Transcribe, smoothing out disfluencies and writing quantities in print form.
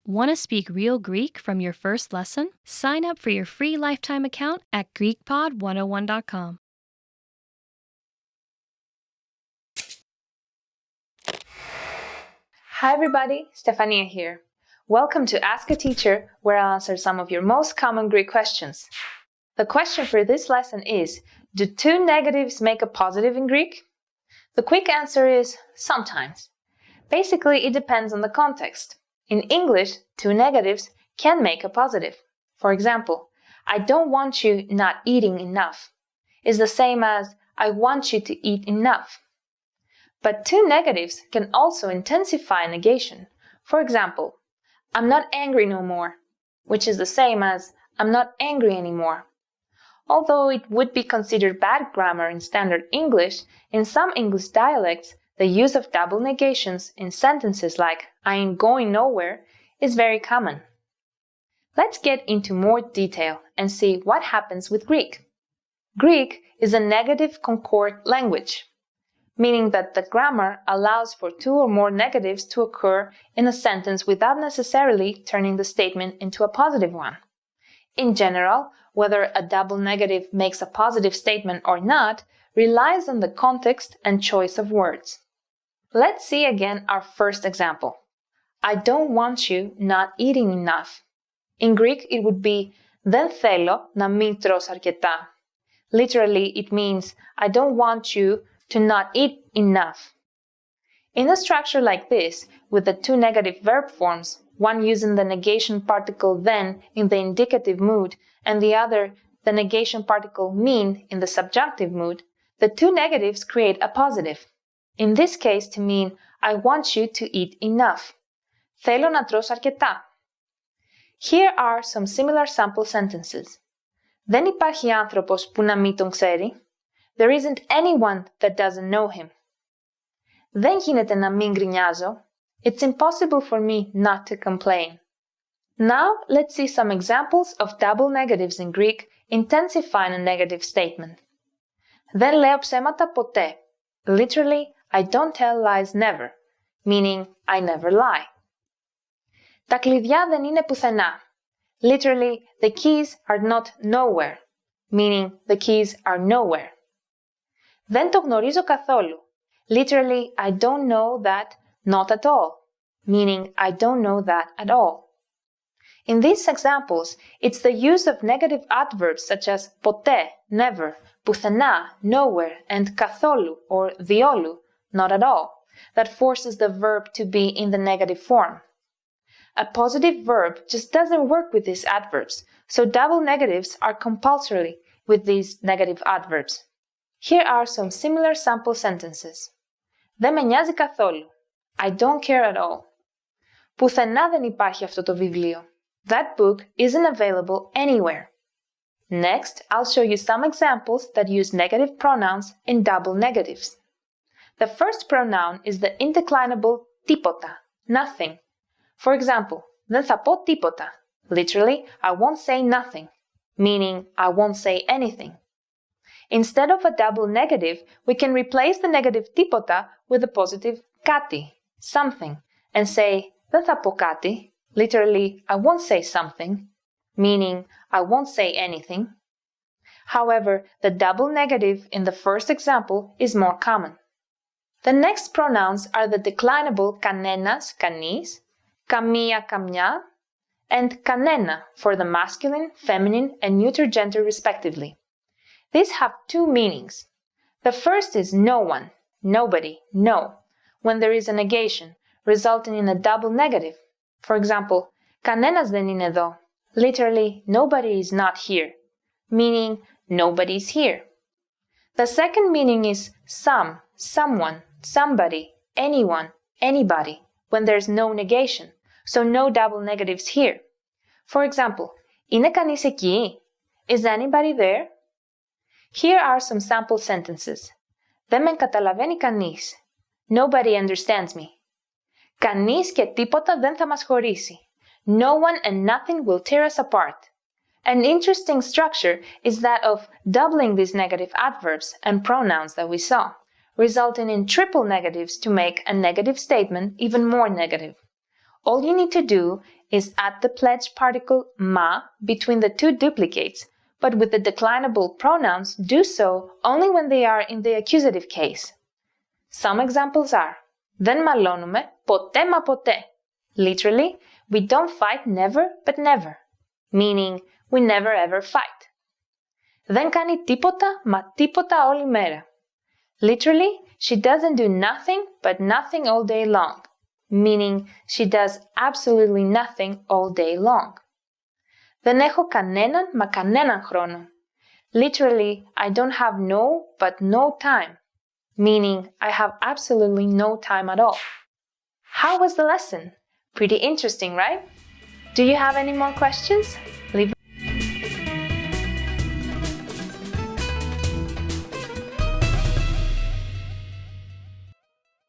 Want to speak real Greek from your first lesson? Sign up for your free lifetime account at GreekPod101.com. Hi everybody, Stefania here. Welcome to Ask a Teacher, where I'll answer some of your most common Greek questions. The question for this lesson is, do two negatives make a positive in Greek? The quick answer is sometimes. Basically, it depends on the context. In English, two negatives can make a positive. For example, I don't want you not eating enough is the same as I want you to eat enough. But two negatives can also intensify negation. For example, I'm not angry no more, which is the same as I'm not angry anymore. Although it would be considered bad grammar in standard English, in some English dialects, the use of double negations in sentences like I ain't going nowhere is very common. Let's get into more detail and see what happens with Greek. Greek is a negative concord language, meaning that the grammar allows for two or more negatives to occur in a sentence without necessarily turning the statement into a positive one. In general, whether a double negative makes a positive statement or not relies on the context and choice of words. Let's see again our first example. I don't want you not eating enough. In Greek, it would be δεν θέλω να μην τρως αρκετά. Literally, it means I don't want you to not eat enough. In a structure like this, with the two negative verb forms, one using the negation particle then in the indicative mood and the other the negation particle mean in the subjunctive mood, the two negatives create a positive. In this case, to mean I want you to eat enough. Θέλω να τρως αρκετά. Here are some similar sample sentences. Δεν υπάρχει άνθρωπος που να μην τον ξέρει. There isn't anyone that doesn't know him. Δεν γίνεται να μην γκρινιάζω. It's impossible for me not to complain. Now, let's see some examples of double negatives in Greek intensifying a negative statement. Δεν λέω ψέματα ποτέ. Literally, I don't tell lies never, meaning I never lie. Τα κλειδιά δεν είναι πουθενά. Literally, the keys are not nowhere, meaning the keys are nowhere. Δεν το γνωρίζω καθόλου. Literally, I don't know that not at all, meaning I don't know that at all. In these examples, it's the use of negative adverbs such as ποτέ, never, πουθενά, nowhere, and καθόλου or διόλου, not at all, that forces the verb to be in the negative form. A positive verb just doesn't work with these adverbs, so double negatives are compulsory with these negative adverbs. Here are some similar sample sentences. Δεν με νοιάζει καθόλου. I don't care at all. Πουθενά δεν υπάρχει αυτό το βιβλίο. That book isn't available anywhere. Next, I'll show you some examples that use negative pronouns in double negatives. The first pronoun is the indeclinable τίποτα, nothing. For example, δεν θα πω τίποτα. Literally, I won't say nothing, meaning I won't say anything. Instead of a double negative, we can replace the negative τίποτα with the positive κάτι, something, and say δεν θα πω κάτι. Literally, I won't say something, meaning I won't say anything. However, the double negative in the first example is more common. The next pronouns are the declinable κανένας, κανείς, καμία, καμιά, and κανένα for the masculine, feminine, and neuter gender respectively. These have two meanings. The first is no one, nobody, no, when there is a negation, resulting in a double negative. For example, κανένας δεν είναι εδώ. Literally, nobody is not here, meaning nobody is here. The second meaning is some, someone, somebody, anyone, anybody, when there's no negation, so no double negatives here. For example, είναι κανείς εκεί? Is anybody there? Here are some sample sentences. Δεν με καταλαβαίνει κανείς. Nobody understands me. Κανείς και τίποτα δεν θα μας χωρίσει. No one and nothing will tear us apart. An interesting structure is that of doubling these negative adverbs and pronouns that we saw, resulting in triple negatives to make a negative statement even more negative. All you need to do is add the pledged particle ma between the two duplicates, but with the declinable pronouns, do so only when they are in the accusative case. Some examples are δεν μαλώνουμε ποτέ μα ποτέ. Literally, we don't fight never but never, meaning we never ever fight. Δεν κάνει τίποτα μα τίποτα όλη μέρα. Literally, she doesn't do nothing but nothing all day long, meaning she does absolutely nothing all day long. Δεν έχω κανέναν μα κανέναν χρόνο. Literally, I don't have no but no time, meaning I have absolutely no time at all. How was the lesson? Pretty interesting, right? Do you have any more questions? Leave